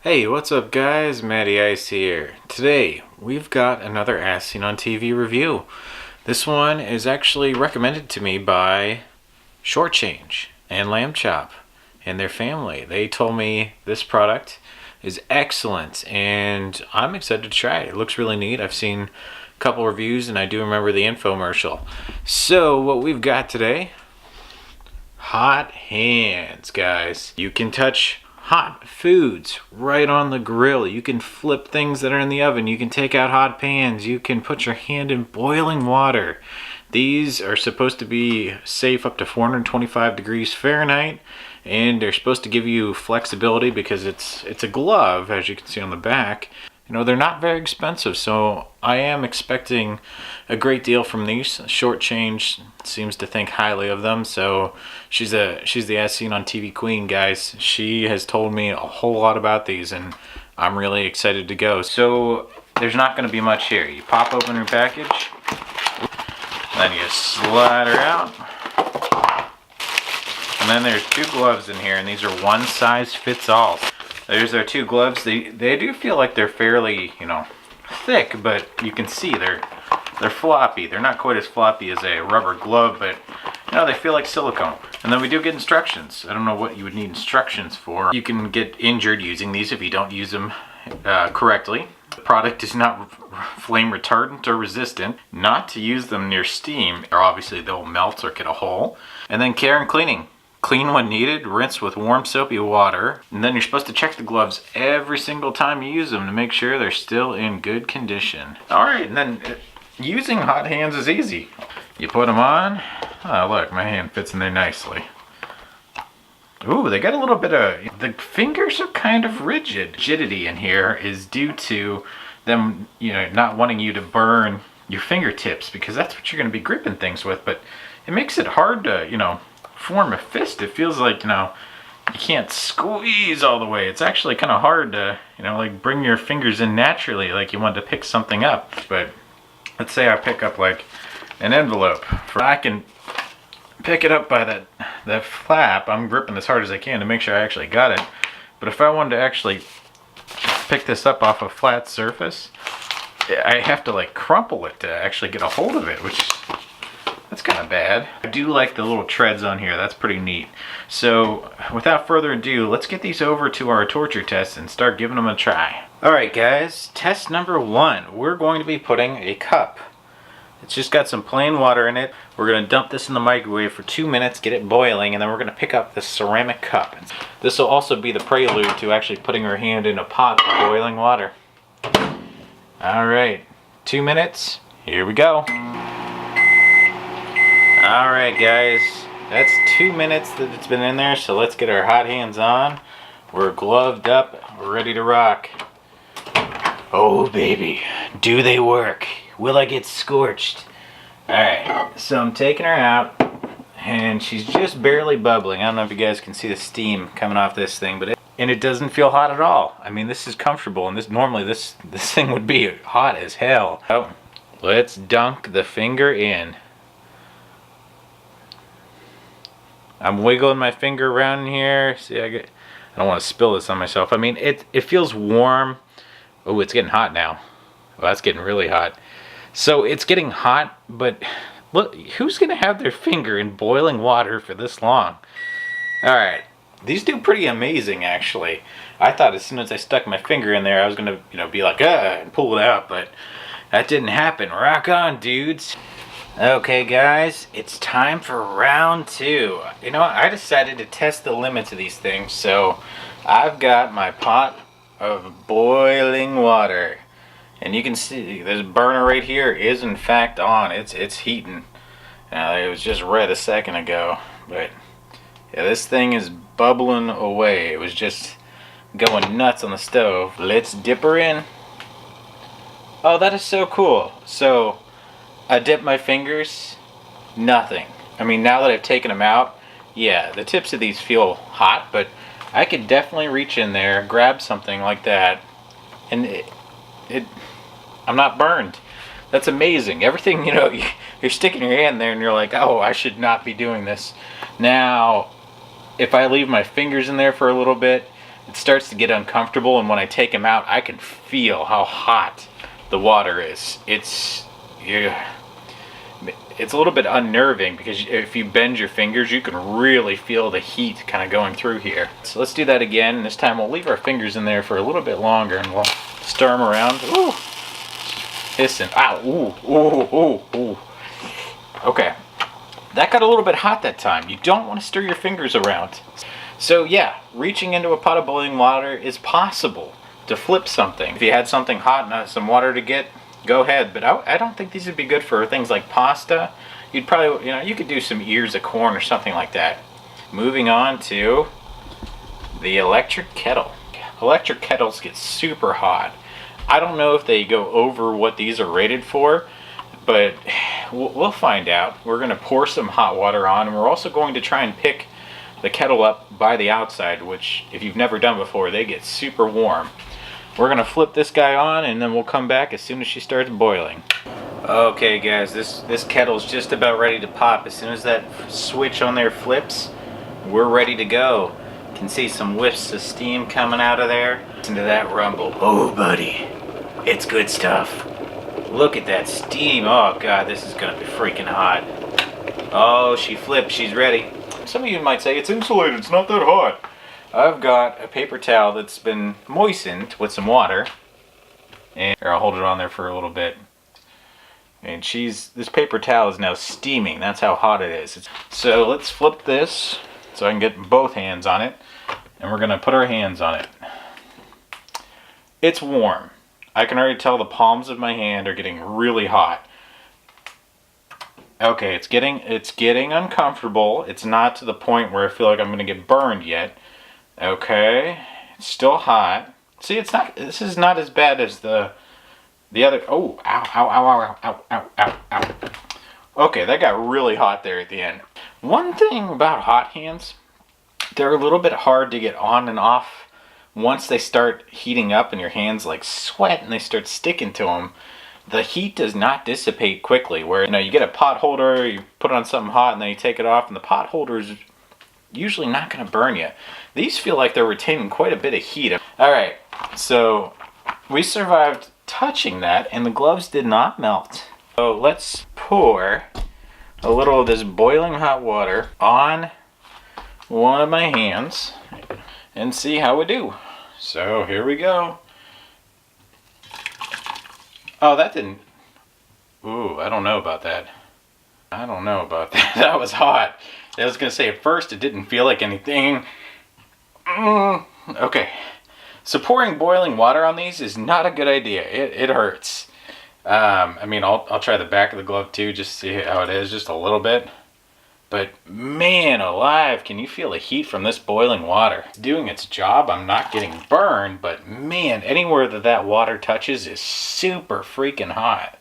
Hey, what's up guys? Matty Ice here. Today, we've got another As Seen on TV review. This one is actually recommended to me by Short Change and Lamb Chop and their family. They told me this product is excellent and I'm excited to try it. It looks really neat. I've seen a couple reviews and I do remember the infomercial. So, what we've got today, hot hands, guys. You can touch hot foods right on the grill. You can flip things that are in the oven. You can take out hot pans. You can put your hand in boiling water. These are supposed to be safe up to 425 degrees Fahrenheit, and they're supposed to give you flexibility because it's a glove, as you can see on the back. You know, they're not very expensive, so I am expecting a great deal from these. Short Change seems to think highly of them, so she's the As Seen on TV queen, guys. She has told me a whole lot about these, and I'm really excited to go. So there's not going to be much here. You pop open your package, then you slide her out, and then there's two gloves in here, and these are one size fits all. There's our two gloves. They do feel like they're fairly, thick, but you can see they're floppy. They're not quite as floppy as a rubber glove, but they feel like silicone. And then we do get instructions. I don't know what you would need instructions for. You can get injured using these if you don't use them correctly. The product is not flame retardant or resistant. Not to use them near steam, or obviously they'll melt or get a hole. And then care and cleaning. Clean when needed, rinse with warm soapy water, and then you're supposed to check the gloves every single time you use them to make sure they're still in good condition. Alright, and then using hot hands is easy. You put them on. Oh look, my hand fits in there nicely. Ooh, they got a little bit of, the fingers are kind of rigid. Rigidity in here is due to them, not wanting you to burn your fingertips, because that's what you're going to be gripping things with, but it makes it hard to, form a fist. It feels like, you can't squeeze all the way. It's actually kind of hard to, like bring your fingers in naturally, like you want to pick something up. But let's say I pick up like an envelope. I can pick it up by that flap. I'm gripping as hard as I can to make sure I actually got it. But if I wanted to actually pick this up off a flat surface, I have to like crumple it to actually get a hold of it, which that's kind of bad. I do like the little treads on here. That's pretty neat. So without further ado, let's get these over to our torture test and start giving them a try. Alright guys, test number 1. We're going to be putting a cup. It's just got some plain water in it. We're going to dump this in the microwave for 2 minutes, get it boiling, and then we're going to pick up this ceramic cup. This will also be the prelude to actually putting our hand in a pot of boiling water. Alright, 2 minutes. Here we go. Alright guys, that's 2 minutes that it's been in there, so let's get our hot hands on. We're gloved up, we're ready to rock. Oh baby, do they work? Will I get scorched? Alright, so I'm taking her out, and she's just barely bubbling. I don't know if you guys can see the steam coming off this thing, but it doesn't feel hot at all. I mean, this is comfortable, and normally this thing would be hot as hell. Oh, let's dunk the finger in. I'm wiggling my finger around here. See, I don't want to spill this on myself. I mean, it feels warm. Oh, it's getting hot now. Well, that's getting really hot. So it's getting hot, but look, who's going to have their finger in boiling water for this long? Alright, these do pretty amazing, actually. I thought as soon as I stuck my finger in there, I was going to, be like, and pull it out, but that didn't happen. Rock on, dudes. Okay guys, it's time for round 2. I decided to test the limits of these things, so I've got my pot of boiling water. And you can see this burner right here is in fact on. It's heating. It was just red a second ago, but yeah, this thing is bubbling away. It was just going nuts on the stove. Let's dip her in. Oh, that is so cool. So I dip my fingers, nothing. I mean, now that I've taken them out, yeah, the tips of these feel hot, but I could definitely reach in there, grab something like that, and I'm not burned. That's amazing. Everything, you're sticking your hand there and you're like, oh, I should not be doing this. Now, if I leave my fingers in there for a little bit, it starts to get uncomfortable, and when I take them out, I can feel how hot the water is. It's a little bit unnerving because if you bend your fingers, you can really feel the heat kind of going through here. So let's do that again. This time we'll leave our fingers in there for a little bit longer, and we'll stir them around. Ooh, hissing. Ow, ooh, ooh, ooh, ooh. Okay, that got a little bit hot that time. You don't want to stir your fingers around. So yeah, reaching into a pot of boiling water is possible to flip something. If you had something hot and some water to get, go ahead, but I don't think these would be good for things like pasta. You'd probably, you could do some ears of corn or something like that. Moving on to the electric kettle. Electric kettles get super hot. I don't know if they go over what these are rated for, but we'll find out. We're going to pour some hot water on, and we're also going to try and pick the kettle up by the outside, which if you've never done before, they get super warm. We're gonna flip this guy on, and then we'll come back as soon as she starts boiling. Okay guys, this kettle's just about ready to pop. As soon as that switch on there flips, we're ready to go. You can see some whiffs of steam coming out of there. Listen to that rumble. Oh buddy, it's good stuff. Look at that steam. Oh god, this is gonna be freaking hot. Oh, she flipped, she's ready. Some of you might say it's insulated, it's not that hot. I've got a paper towel that's been moistened with some water, and here, I'll hold it on there for a little bit. And this paper towel is now steaming. That's how hot it is. So let's flip this so I can get both hands on it, and we're gonna put our hands on it. It's warm. I can already tell the palms of my hand are getting really hot. Okay, it's getting uncomfortable. It's not to the point where I feel like I'm gonna get burned yet. Okay, it's still hot. See, this is not as bad as the other. Oh, ow, ow, ow, ow, ow, ow, ow, ow. Okay, that got really hot there at the end. One thing about hot hands, they're a little bit hard to get on and off. Once they start heating up and your hands like sweat and they start sticking to them, the heat does not dissipate quickly. Where, you get a pot holder, you put it on something hot, and then you take it off, and the pot holder is usually not going to burn you. These feel like they're retaining quite a bit of heat. Alright, so we survived touching that, and the gloves did not melt. So let's pour a little of this boiling hot water on one of my hands and see how we do. So here we go. Oh, that didn't... Ooh, I don't know about that. I don't know about that. That was hot. I was going to say, at first it didn't feel like anything. Okay. So pouring boiling water on these is not a good idea. It hurts. I'll try the back of the glove too, just to see how it is, just a little bit. But man alive, can you feel the heat from this boiling water? It's doing its job. I'm not getting burned, but man, anywhere that water touches is super freaking hot.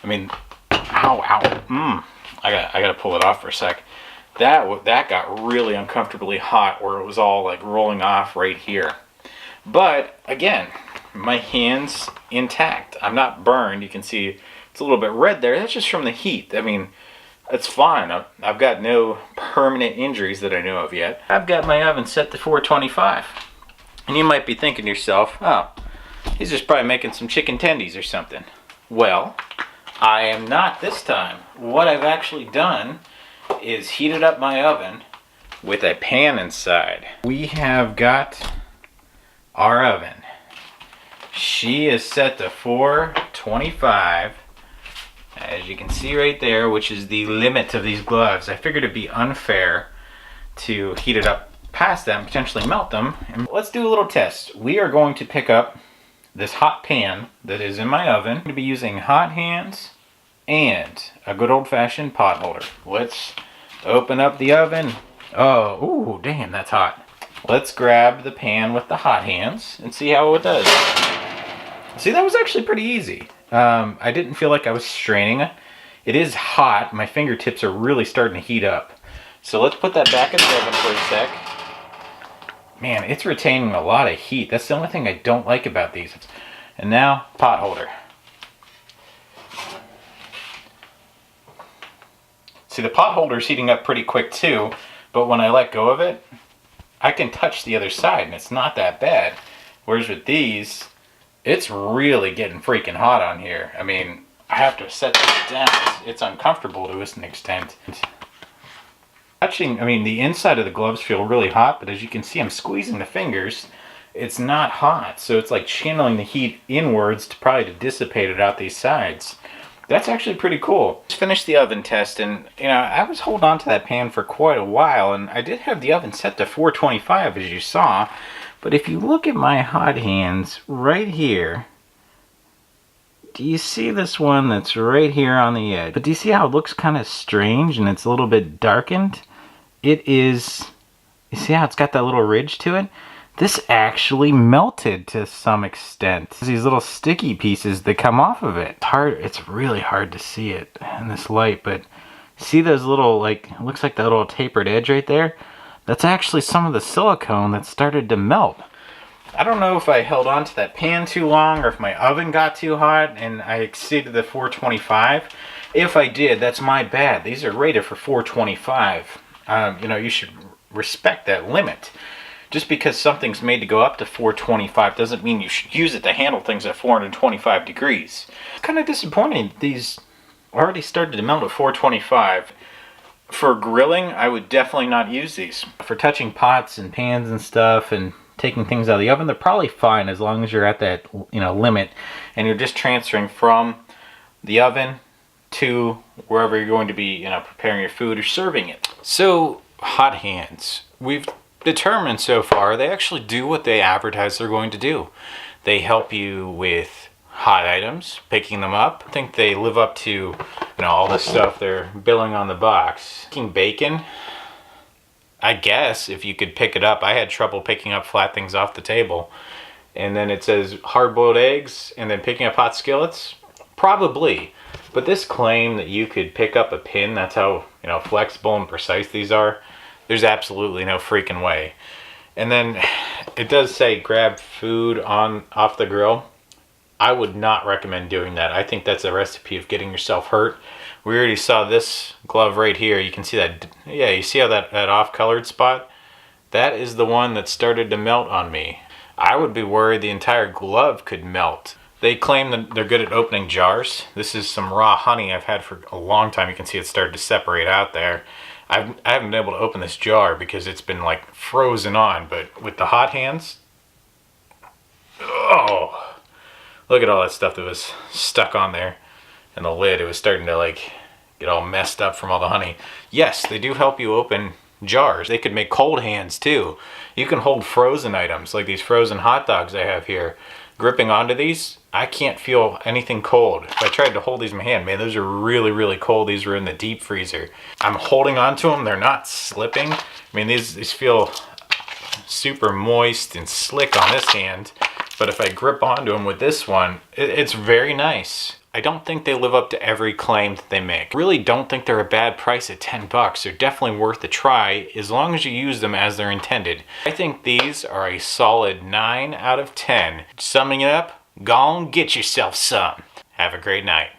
Ow, ow. I gotta pull it off for a sec. That got really uncomfortably hot, where it was all like rolling off right here. But again, my hand's intact. I'm not burned. You can see it's a little bit red there. That's just from the heat. It's fine. I've got no permanent injuries that I know of yet. I've got my oven set to 425. And you might be thinking to yourself, oh, he's just probably making some chicken tendies or something. Well, I am not this time. What I've actually done is heated up my oven with a pan inside. We have got our oven. She is set to 425. As you can see right there, which is the limit of these gloves. I figured it'd be unfair to heat it up past that and potentially melt them. And let's do a little test. We are going to pick up this hot pan that is in my oven. I'm going to be using hot hands and a good old-fashioned pot holder. Let's open up the oven. Oh, ooh, damn, that's hot. Let's grab the pan with the hot hands and see how it does. See, that was actually pretty easy. I didn't feel like I was straining. It is hot. My fingertips are really starting to heat up. So let's put that back in the oven for a sec. Man, it's retaining a lot of heat. That's the only thing I don't like about these. And now, pot holder. See, the pot holder's heating up pretty quick too, but when I let go of it, I can touch the other side and it's not that bad. Whereas with these, it's really getting freaking hot on here. I mean, I have to set this down. It's uncomfortable to an extent. Touching, I mean, the inside of the gloves feel really hot, but as you can see, I'm squeezing the fingers. It's not hot, so it's like channeling the heat inwards to probably to dissipate it out these sides. That's actually pretty cool. Just finished the oven test, and I was holding on to that pan for quite a while, and I did have the oven set to 425 as you saw. But if you look at my hot hands right here, do you see this one that's right here on the edge? But do you see how it looks kind of strange and it's a little bit darkened? It is, you see how it's got that little ridge to it? This actually melted to some extent. These little sticky pieces that come off of it. It's really hard to see it in this light, but see those little, like, it looks like that little tapered edge right there? That's actually some of the silicone that started to melt. I don't know if I held on to that pan too long or if my oven got too hot and I exceeded the 425. If I did, that's my bad. These are rated for 425. You should respect that limit. Just because something's made to go up to 425 doesn't mean you should use it to handle things at 425 degrees. It's kind of disappointing. These already started to melt at 425. For grilling, I would definitely not use these. For touching pots and pans and stuff and taking things out of the oven, they're probably fine as long as you're at that limit and you're just transferring from the oven to wherever you're going to be preparing your food or serving it. So hot hands, we've determined so far they actually do what they advertise they're going to do. They help you with hot items, picking them up. I think they live up to all the stuff they're billing on the box. Picking bacon, I guess if you could pick it up. I had trouble picking up flat things off the table. And then it says hard-boiled eggs and then picking up hot skillets, probably. But this claim that you could pick up a pin, that's how flexible and precise these are, there's absolutely no freaking way. And then it does say grab food off the grill. I would not recommend doing that. I think that's a recipe of getting yourself hurt. We already saw this glove right here. You can see that, yeah, you see how that off-colored spot? That is the one that started to melt on me. I would be worried the entire glove could melt. They claim that they're good at opening jars. This is some raw honey I've had for a long time. You can see it started to separate out there. I haven't been able to open this jar because it's been like frozen on, but with the hot hands, oh, look at all that stuff that was stuck on there. And the lid, it was starting to like get all messed up from all the honey. Yes, they do help you open jars. They could make cold hands too. You can hold frozen items like these frozen hot dogs I have here. Gripping onto these, I can't feel anything cold. If I tried to hold these in my hand, man, those are really, really cold. These were in the deep freezer. I'm holding onto them. They're not slipping. I mean, these feel super moist and slick on this hand. But if I grip onto them with this one, it's very nice. I don't think they live up to every claim that they make. Really don't think they're a bad price at 10 bucks. They're definitely worth a try as long as you use them as they're intended. I think these are a solid 9 out of 10. Summing it up, go on, get yourself some. Have a great night.